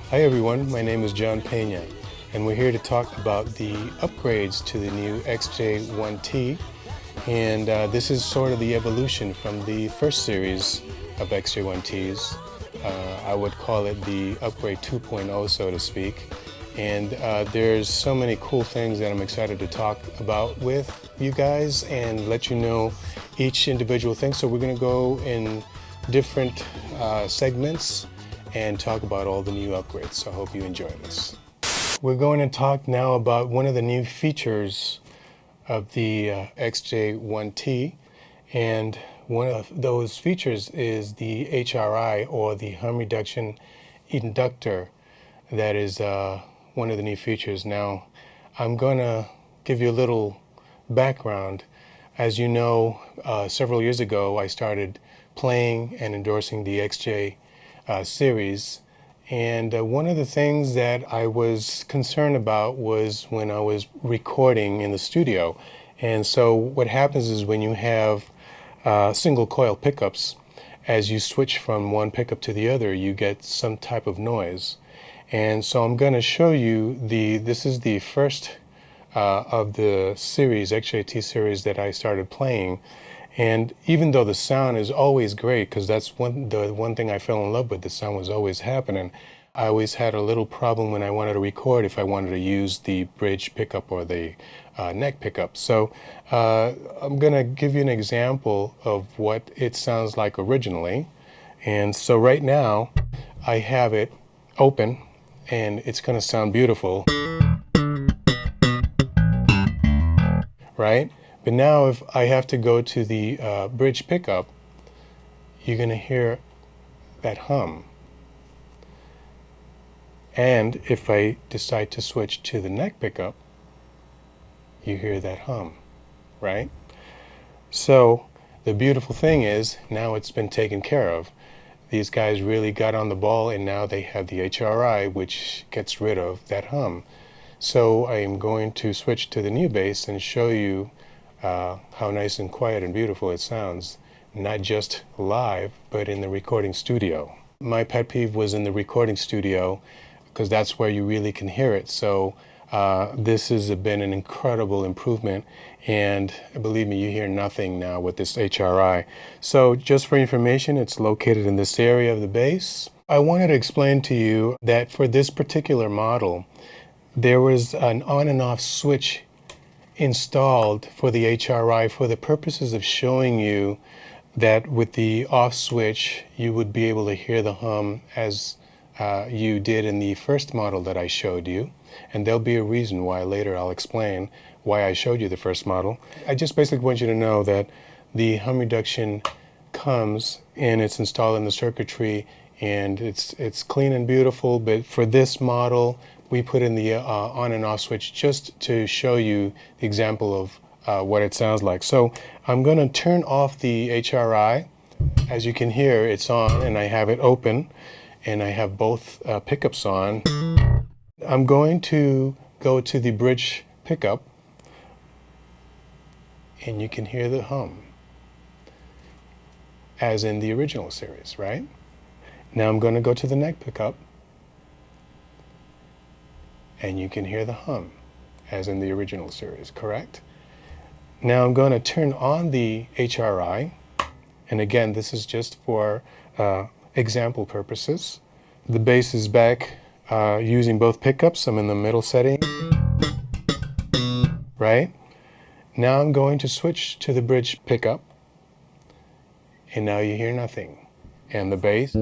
Hi everyone, my name is John Peña, and we're here to talk about the upgrades to the new XJ1T, and this is sort of the evolution from the first series of XJ1Ts. I would call it the upgrade 2.0, so to speak, and there's so many cool things that I'm excited to talk about with you guys and let you know each individual thing. So we're going to go in different segments and talk about all the new upgrades. So I hope you enjoy this. We're going to talk now about one of the new features of the XJ1T, and one of those features is the HRI, or the hum reduction inductor. That is one of the new features. Now I'm going to give you a little background. As you know, several years ago I started playing and endorsing the XJ series, and one of the things that I was concerned about was when I was recording in the studio. And so what happens is when you have single coil pickups, as you switch from one pickup to the other, you get some type of noise. And so I'm going to show you this is the first of the series, XJT series, that I started playing. And even though the sound is always great, because that's the one thing I fell in love with, the sound was always happening, I always had a little problem when I wanted to record if I wanted to use the bridge pickup or the neck pickup. So I'm going to give you an example of what it sounds like originally. And so right now I have it open and it's going to sound beautiful, right? But now if I have to go to the bridge pickup, you're going to hear that hum. And if I decide to switch to the neck pickup, you hear that hum, right? So the beautiful thing is now it's been taken care of. These guys really got on the ball, and now they have the HRI, which gets rid of that hum. So I am going to switch to the new bass and show you how nice and quiet and beautiful it sounds, not just live, but in the recording studio. My pet peeve was in the recording studio, because that's where you really can hear it. So this has been an incredible improvement, and believe me, you hear nothing now with this HRI. So just for information, it's located in this area of the bass. I wanted to explain to you that for this particular model, there was an on and off switch installed for the HRI for the purposes of showing you that with the off switch you would be able to hear the hum as you did in the first model that I showed you. And there'll be a reason why later I'll explain why I showed you the first model. I just basically want you to know that the hum reduction comes and it's installed in the circuitry, and it's clean and beautiful. But for this model we put in the on and off switch just to show you the example of what it sounds like. So I'm going to turn off the HRI. As you can hear, it's on and I have it open and I have both pickups on. I'm going to go to the bridge pickup and you can hear the hum as in the original series, right? Now I'm going to go to the neck pickup and you can hear the hum as in the original series, correct? Now I'm going to turn on the HRI, and again this is just for example purposes. The bass is back using both pickups. I'm in the middle setting, right? Now I'm going to switch to the bridge pickup, and now you hear nothing, and the bass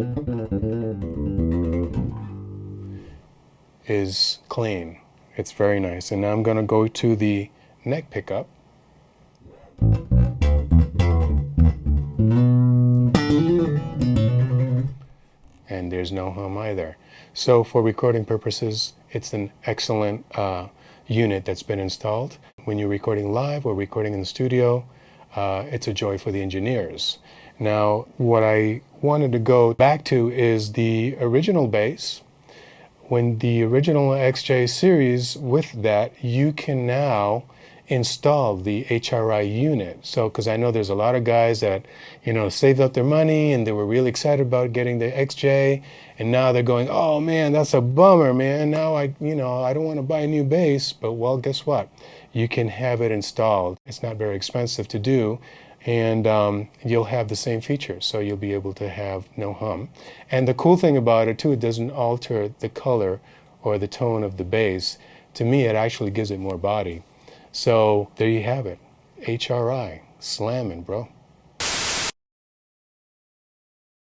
is clean. It's very nice. And now I'm going to go to the neck pickup. And there's no hum either. So for recording purposes, it's an excellent unit that's been installed. When you're recording live or recording in the studio, it's a joy for the engineers. Now, what I wanted to go back to is the original bass. When the original XJ series, with that, you can now install the HRI unit. So, because I know there's a lot of guys that, saved up their money and they were really excited about getting the XJ, and now they're going, oh man, that's a bummer, man. Now I don't want to buy a new bass, but well, guess what? You can have it installed. It's not very expensive to do, and you'll have the same features. So you'll be able to have no hum. And the cool thing about it too, it doesn't alter the color or the tone of the bass. To me, it actually gives it more body. So there you have it. HRI, slamming, bro.